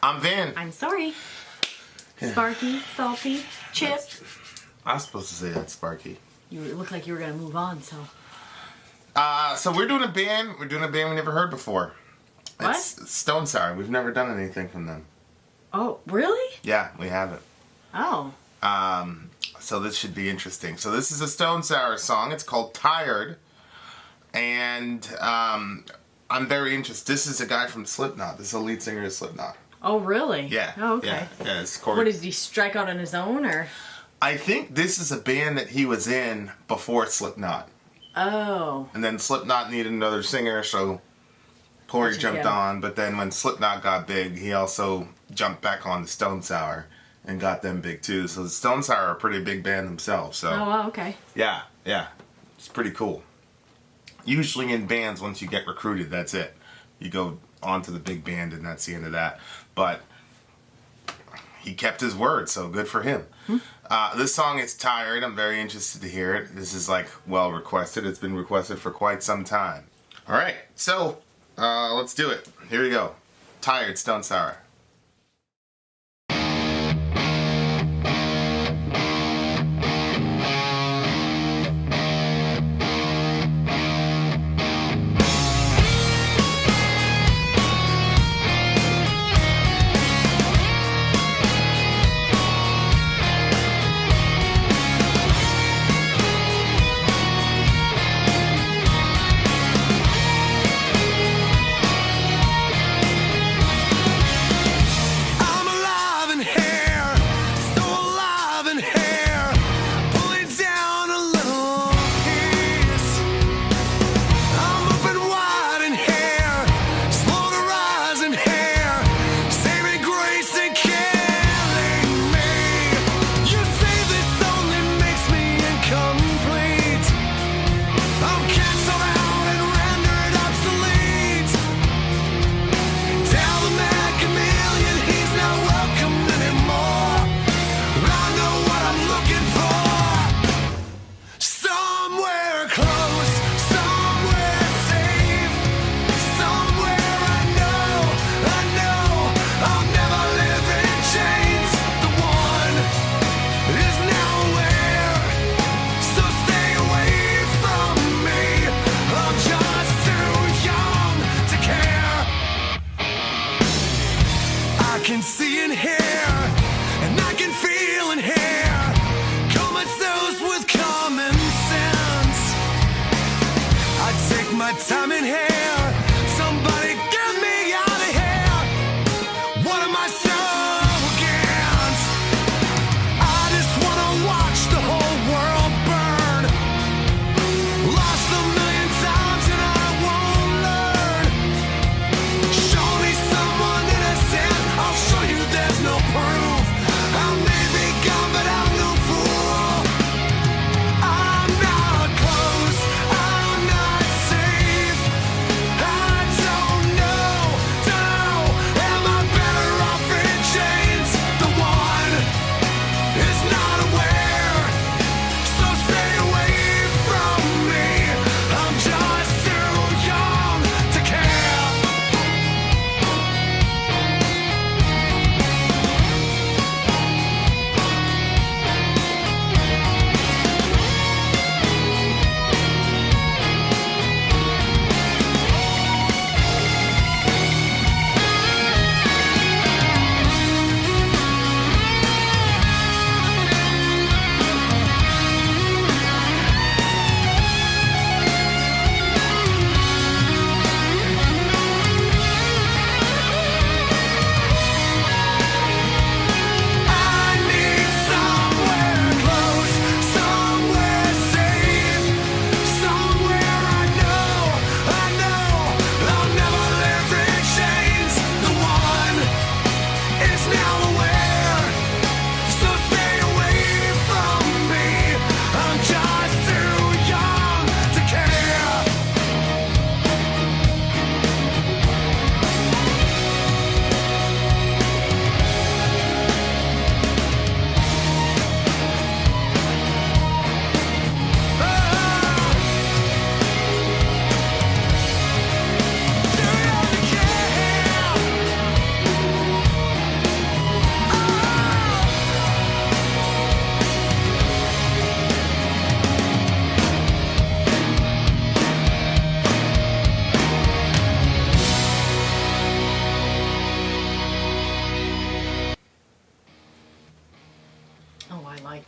I'm Vin. I'm Sori. Sparky, salty, chip. I was supposed to say that, Sparky. You look like you were gonna move on, so. So we're doing a band. We're doing a band we never heard before. What? It's Stone Sour. We've never done anything from them. Oh, really? Yeah, we haven't. Oh. So this should be interesting. So this is a Stone Sour song. It's called Tired. And I'm very interested. This is a guy from Slipknot. This is the lead singer of Slipknot. Oh, really? Yeah. Oh, okay. Yeah, it's Corey. What, did he strike out on his own, or? I think this is a band that he was in before Slipknot. Oh. And then Slipknot needed another singer, so Corey jumped on. But then when Slipknot got big, he also jumped back on the Stone Sour and got them big too. So the Stone Sour are a pretty big band themselves. So Oh, wow, okay. yeah, it's pretty cool. Usually in bands, once you get recruited, that's it. You go on to the big band, and that's the end of that. But he kept his word, so good for him. This song is Tired. I'm very interested to hear it. This is well requested. It's been requested for quite some time. All right, so let's do it. Here we go. Tired, Stone Sour. Time in here, somebody get me out of here. What am I so against? I just wanna watch the whole world burn. Lost a million times and I won't learn. Show me someone innocent, I'll show you there's no proof. I may be gone, but I'm no fool. I'm not close, I'm not safe.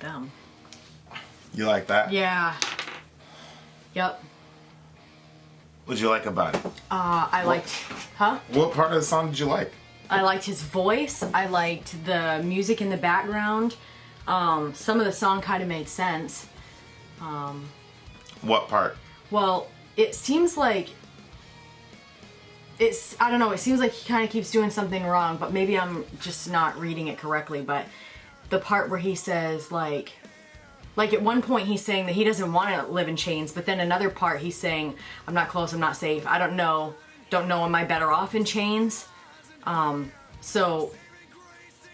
them. You like that? Yeah. Yep. What'd you like about it? I liked, What part of the song did you like? I liked his voice. I liked the music in the background. Some of the song kind of made sense. What part? Well, it seems like I don't know, it seems like he kind of keeps doing something wrong, but maybe I'm just not reading it correctly, but the part where he says, like at one point he's saying that he doesn't want to live in chains, but then another part he's saying, I'm not close, I'm not safe, I don't know, am I better off in chains? So,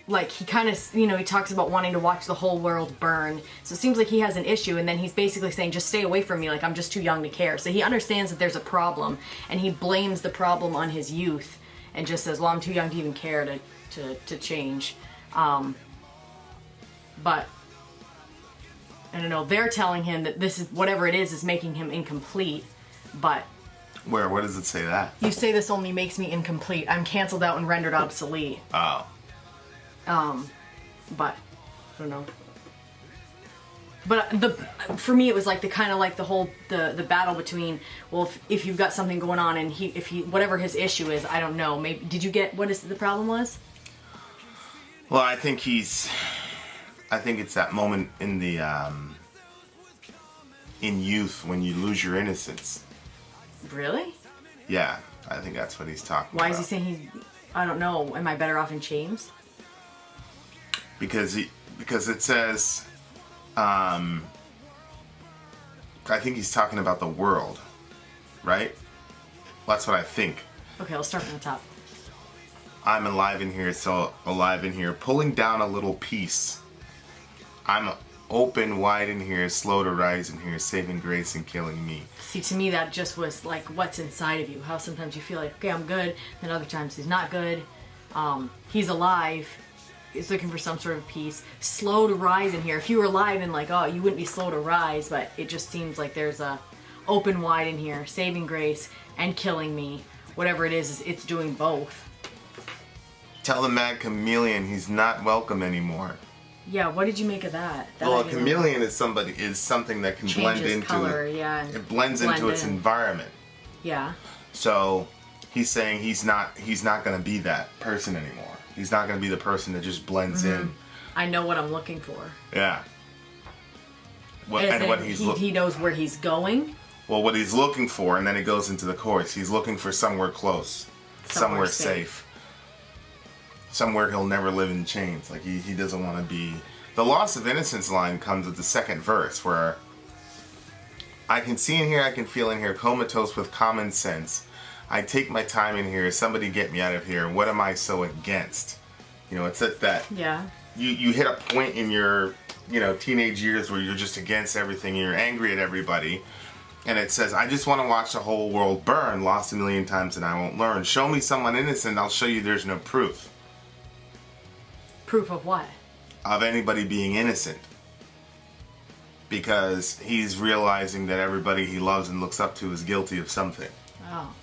like, he kind of, he talks about wanting to watch the whole world burn. So it seems like he has an issue, and then he's basically saying, just stay away from me, like, I'm just too young to care. So he understands that there's a problem, and he blames the problem on his youth, and just says, well, I'm too young to even care to change. But, I don't know, they're telling him that this is, whatever it is making him incomplete, but... Where? Where does it say that? You say this only makes me incomplete. I'm canceled out and rendered obsolete. Oh. But I don't know. But for me, it was like the whole battle between, well, if you've got something going on and if he whatever his issue is, I don't know. Maybe did you get what the problem was? Well, I think it's that moment in the in youth when you lose your innocence. Really? Yeah, I think that's what he's talking Why about. is he saying I don't know, am I better off in chains? Because it says, I think he's talking about the world, right? Well, that's what I think. Okay, let's start from the top. I'm alive in here, so alive in here, pulling down a little piece. I'm open wide in here, slow to rise in here, saving grace and killing me. See, to me, that just was like what's inside of you. How sometimes you feel like, okay, I'm good, then other times he's not good. He's alive. He's looking for some sort of peace. Slow to rise in here. If you were alive and like, oh, you wouldn't be slow to rise, but it just seems like there's a open wide in here, saving grace and killing me. Whatever it is it's doing both. Tell the mad chameleon he's not welcome anymore. Yeah, what did you make of that? Well, a chameleon is something that can blend changes into color, yeah. It blends into its environment. Yeah. So he's saying he's not going to be that person anymore. He's not going to be the person that just blends in. I know what I'm looking for. Yeah. He knows where he's going. Well, what he's looking for, and then it goes into the chorus. He's looking for somewhere close, somewhere safe. Somewhere he'll never live in chains. Like he doesn't want to be. The loss of innocence line comes with the second verse, where I can see in here, I can feel in here, comatose with common sense. I take my time in here. Somebody get me out of here. What am I so against? It's at that. Yeah. You hit a point in your teenage years where you're just against everything. You're angry at everybody. And it says, I just want to watch the whole world burn, lost a million times and I won't learn. Show me someone innocent, I'll show you there's no proof. Proof of what? Of anybody being innocent. Because he's realizing that everybody he loves and looks up to is guilty of something. Oh.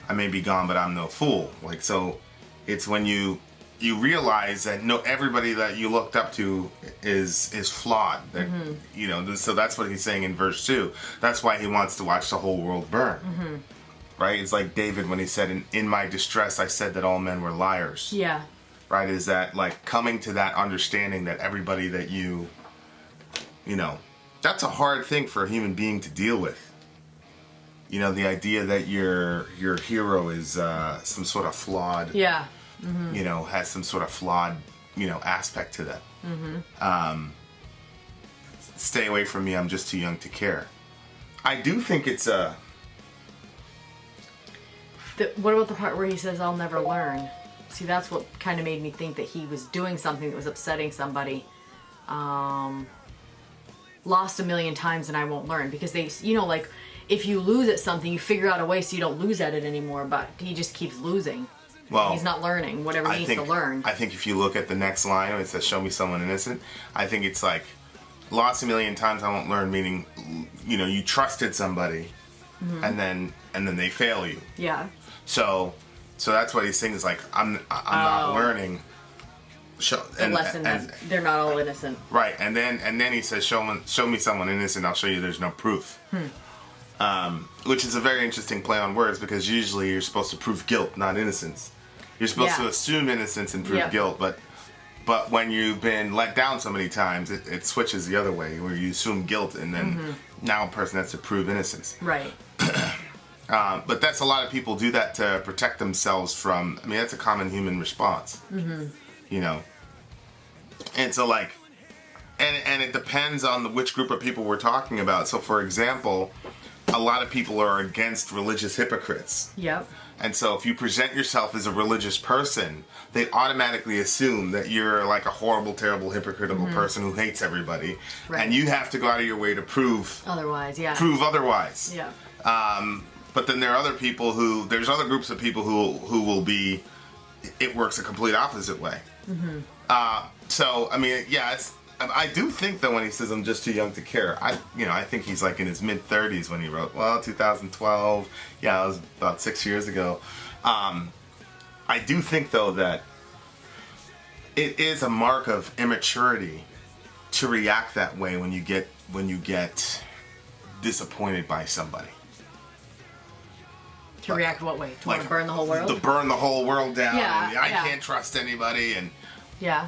I may be gone, but I'm no fool. Like, so it's when you realize that everybody that you looked up to is flawed. That, so that's what he's saying in verse 2. That's why he wants to watch the whole world burn. Mm-hmm. Right? It's like David when he said, in my distress, I said that all men were liars. Yeah. Right? Is that like coming to that understanding that everybody that that's a hard thing for a human being to deal with. The idea that your hero is some sort of flawed. Yeah. Mm-hmm. Has some sort of flawed, aspect to them. Mm-hmm. Stay away from me. I'm just too young to care. I do think it's a. What about the part where he says, "I'll never learn"? See, that's what kind of made me think that he was doing something that was upsetting somebody. Lost a million times and I won't learn, because they, like if you lose at something, you figure out a way so you don't lose at it anymore. But he just keeps losing. Well, he's not learning whatever he needs to learn. I think if you look at the next line, it says, show me someone innocent. I think it's like, lost a million times I won't learn, meaning, you trusted somebody, mm-hmm. and then they fail you. Yeah. So that's what he's saying is like, I'm not learning. the lesson that they're not all innocent. Right, and then he says, show me someone innocent, I'll show you there's no proof. Which is a very interesting play on words, because usually you're supposed to prove guilt, not innocence. You're supposed to assume innocence and prove guilt, but when you've been let down so many times, it switches the other way, where you assume guilt and then now a person has to prove innocence. Right. But that's a lot of people do that to protect themselves from. I mean, that's a common human response. You know, and so like, and it depends on which group of people we're talking about. So, for example, a lot of people are against religious hypocrites. Yep. And so if you present yourself as a religious person, they automatically assume that you're like a horrible, terrible, hypocritical person who hates everybody. Right. And you have to go out of your way to prove otherwise. Prove otherwise. Yeah. But then there are other people there's other groups of people who will be, it works a complete opposite way. So, I mean, yeah, I do think that when he says I'm just too young to care, I think he's like in his mid-30s when he wrote, 2012, yeah, it was about 6 years ago. I do think, though, that it is a mark of immaturity to react that way when you get disappointed by somebody. To react what way? To want to burn the whole world? To burn the whole world down. Yeah, and I can't trust anybody. And yeah.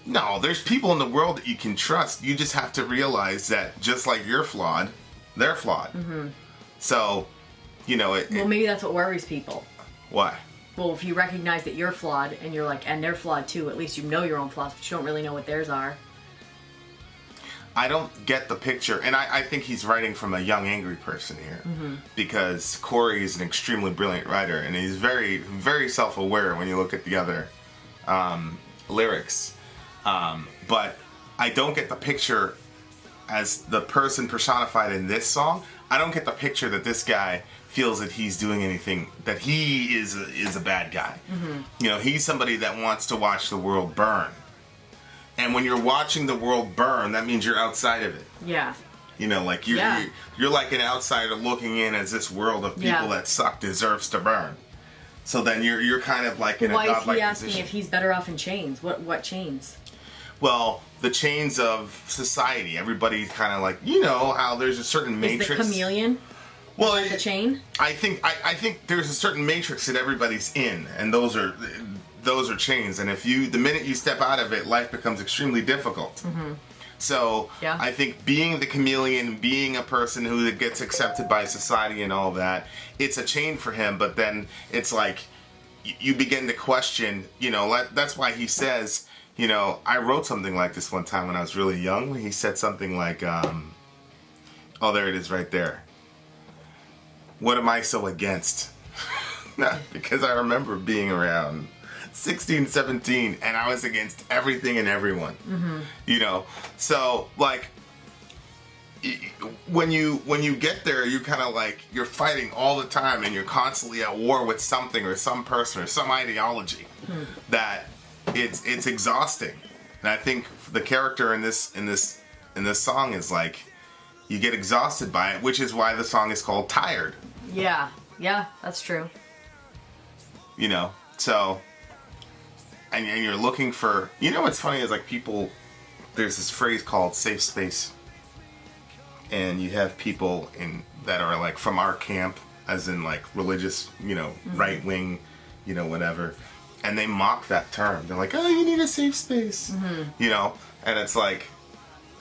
No, there's people in the world that you can trust. You just have to realize that just like you're flawed, they're flawed. So, well, maybe that's what worries people. Why? Well, if you recognize that you're flawed and you're like, and they're flawed too, at least you know your own flaws, but you don't really know what theirs are. I don't get the picture, and I think he's writing from a young, angry person here, because Corey is an extremely brilliant writer, and he's very, very self-aware when you look at the other lyrics. But I don't get the picture as the person personified in this song. I don't get the picture that this guy feels that he's doing anything, that he is a bad guy. He's somebody that wants to watch the world burn. And when you're watching the world burn, that means you're outside of it. Yeah. Like you're like an outsider looking in as this world of people that suck deserves to burn. So then you're kind of like in a godlike position. Why is he asking if he's better off in chains? What chains? Well, the chains of society. Everybody's kind of like, how there's a certain matrix. Is the chameleon? Well, the chain. I think there's a certain matrix that everybody's in, and those are chains. And the minute you step out of it, life becomes extremely difficult. So I think being the chameleon, being a person who gets accepted by society and all that, it's a chain for him. But then it's like you begin to question. That's why he says. I wrote something like this one time when I was really young. He said something like, oh, there it is right there. What am I so against? Because I remember being around 16, 17, and I was against everything and everyone. So, like, when you get there, you kind of like, you're fighting all the time, and you're constantly at war with something or some person or some ideology that... It's exhausting, and I think the character in this song is like, you get exhausted by it, which is why the song is called "Tired." Yeah, that's true. So, and you're looking for, what's funny is like people, there's this phrase called safe space, and you have people that are like from our camp, as in like religious, right wing, whatever. And they mock that term. They're like, oh, you need a safe space. And it's like,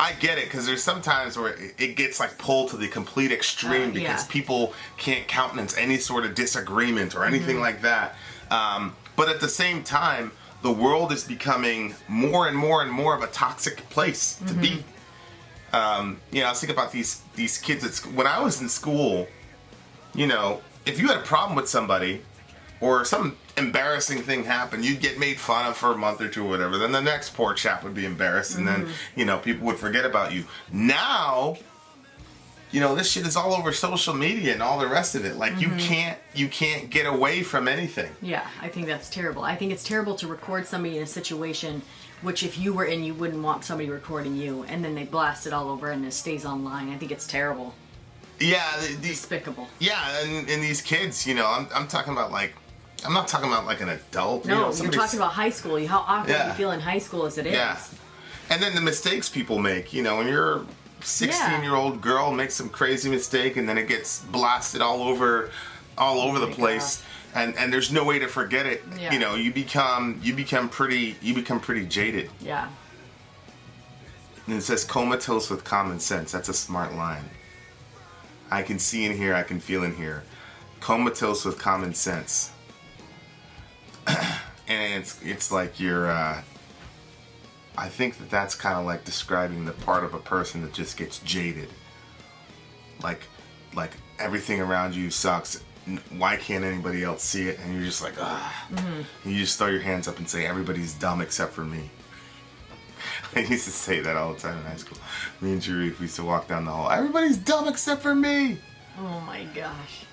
I get it, because there's sometimes where it gets like pulled to the complete extreme because people can't countenance any sort of disagreement or anything like that. But at the same time, the world is becoming more and more and more of a toxic place to be. I was thinking about these kids when I was in school, if you had a problem with somebody or some embarrassing thing happened, you'd get made fun of for a month or two or whatever. Then the next poor chap would be embarrassed, and then, people would forget about you. Now, this shit is all over social media and all the rest of it. Like, you can't get away from anything. Yeah, I think that's terrible. I think it's terrible to record somebody in a situation which if you were in, you wouldn't want somebody recording you, and then they blast it all over and it stays online. I think it's terrible. Yeah. Despicable. Yeah, and these kids, I'm talking about, like, I'm not talking about like an adult. No, you know, you're somebody's- talking about high school. How awkward Yeah. you feel in high school as it is. Yeah. And then the mistakes people make, you know, when you're a 16-year-old girl makes some crazy mistake and then it gets blasted all over the my place. And there's no way to forget it. Yeah. You know, you become pretty jaded. Yeah. And it says comatose with common sense. That's a smart line. I can see in here, I can feel in here. Comatose with common sense. And it's like you're I think that's kind of like describing the part of a person that just gets jaded. Like everything around you sucks. Why can't anybody else see it? And you're just like, ah. Mm-hmm. And you just throw your hands up and say, everybody's dumb except for me. I used to say that all the time in high school. Me and Sharif used to walk down the hall. Everybody's dumb except for me. Oh my gosh.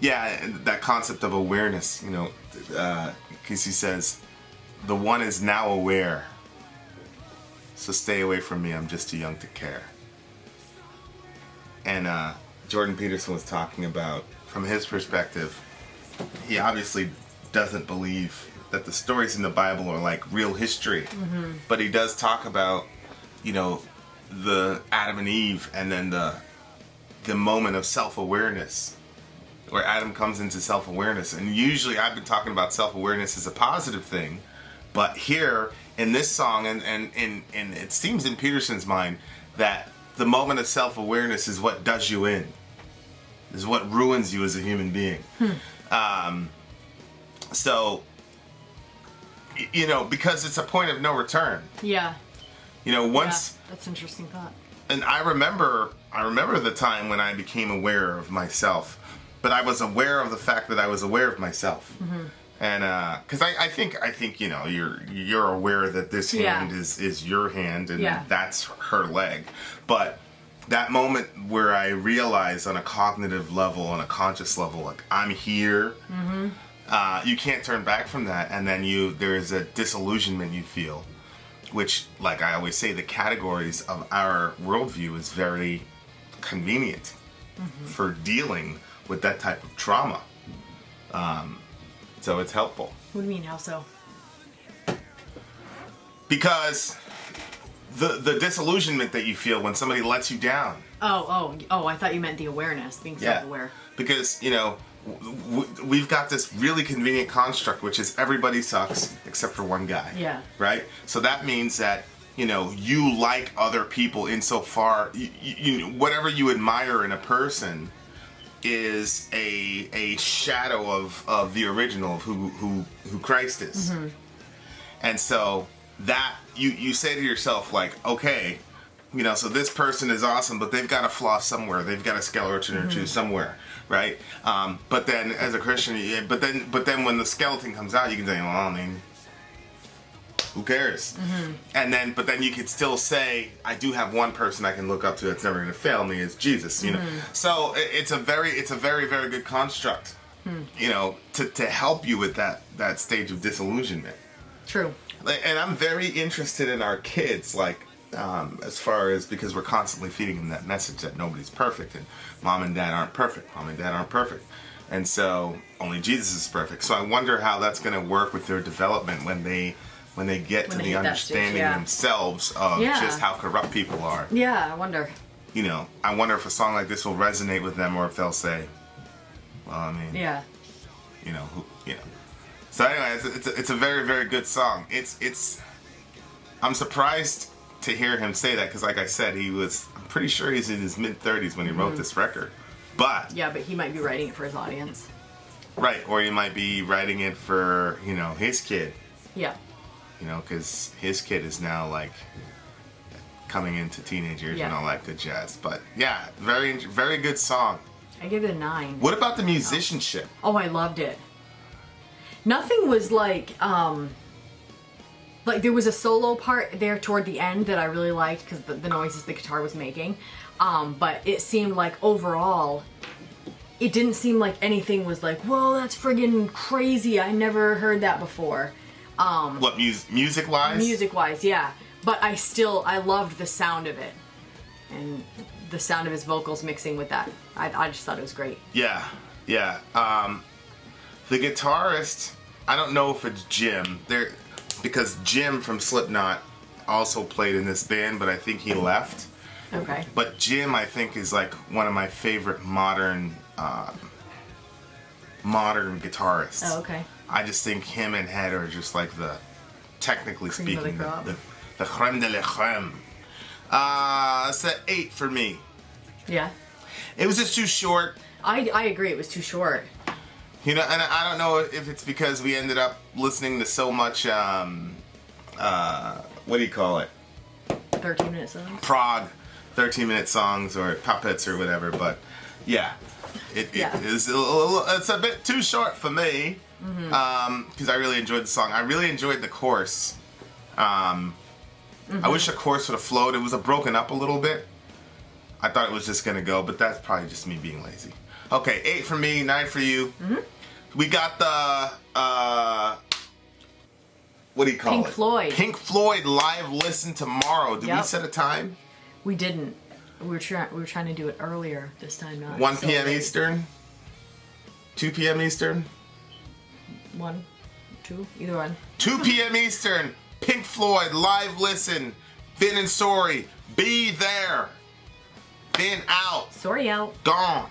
Yeah, and that concept of awareness, you know, because he says, the one is now aware. So stay away from me. I'm just too young to care. And Jordan Peterson was talking about, from his perspective, he obviously doesn't believe that the stories in the Bible are like real history. Mm-hmm. But he does talk about, you know, the Adam and Eve and then the moment of self-awareness where Adam comes into self-awareness. And usually I've been talking about self-awareness as a positive thing. But here in this song, and it seems in Peterson's mind that the moment of self-awareness is what does you in, is what ruins you as a human being. So, you know, because it's a point of no return. Yeah. You know, once, Yeah, that's an interesting thought. and I remember the time when I became aware of myself, but I was aware of the fact that I was aware of myself. Mm-hmm. And because I think you know you're aware that this hand is your hand and that's her leg, but that moment where I realize on a cognitive level, on a conscious level, like I'm here, you can't turn back from that, and then there's a disillusionment you feel, which, like I always say, the categories of our worldview is very convenient for dealing with that type of trauma. So it's helpful. What do you mean, how so? Because the disillusionment that you feel when somebody lets you down. Oh, I thought you meant the awareness, being self-aware. Because, you know, we've got this really convenient construct, which is everybody sucks except for one guy. Yeah. Right? So that means that, you know, you like other people insofar, you whatever you admire in a person is a shadow of the original of who Christ is. Mm-hmm. And so that you say to yourself, like, okay, you know, so this person is awesome, but they've got a flaw somewhere. They've got a skeleton or two somewhere, right? But then as a Christian, but then when the skeleton comes out, you can say, well, I mean, who cares? Mm-hmm. But then you could still say, I do have one person I can look up to that's never going to fail me, is Jesus. You know, so it's a very, very good construct. You know, to help you with that stage of disillusionment. True. And I'm very interested in our kids, like as far as, because we're constantly feeding them that message that nobody's perfect and mom and dad aren't perfect. Mom and dad aren't perfect. And so only Jesus is perfect. So I wonder how that's going to work with their development when they get to the understanding themselves of just how corrupt people are. Yeah, I wonder. You know, I wonder if a song like this will resonate with them, or if they'll say, well, I mean, you know, So anyway, it's a very, very good song. I'm surprised to hear him say that, because like I said, I'm pretty sure he's in his mid-30s when he wrote this record. But he might be writing it for his audience. Right, or he might be writing it for, you know, his kid. Yeah. You know, because his kid is now, like, coming into teenage years and all that good jazz. But, yeah, very, very good song. I give it a 9. What about the musicianship? Oh, I loved it. Nothing was like there was a solo part there toward the end that I really liked, because the noises the guitar was making. But it seemed like overall, it didn't seem like anything was like, whoa, that's friggin' crazy. I never heard that before. What, music-wise? Music-wise, yeah. But I loved the sound of it. And the sound of his vocals mixing with that. I just thought it was great. Yeah. Yeah. The guitarist, I don't know if it's Jim. Because Jim from Slipknot also played in this band, but I think he left. Okay. But Jim, I think, is like one of my favorite modern guitarists. Oh, okay. I just think him and Head are just like the, technically Cream of the speaking, crop. the creme de la creme. It's an 8 for me. Yeah. It was just too short. I agree. It was too short. You know, and I don't know if it's because we ended up listening to so much, what do you call it? 13-minute songs. Prog 13-minute songs or puppets or whatever, but yeah. It's a bit too short for me because I really enjoyed the song. I really enjoyed the chorus. I wish the chorus would have flowed. It was broken up a little bit. I thought it was just going to go, but that's probably just me being lazy. Okay, 8 for me, 9 for you. We got the, what do you call Pink it? Floyd. Pink Floyd live listen tomorrow. Did we Yep. set a time? We didn't. We were trying to do it earlier this time. Not 1 so p.m. late. Eastern? 2 p.m. Eastern? 1, 2, either one. 2 p.m. Eastern. Pink Floyd live listen. Vin and Sori. Be there. Vin out. Sorry out. Gone.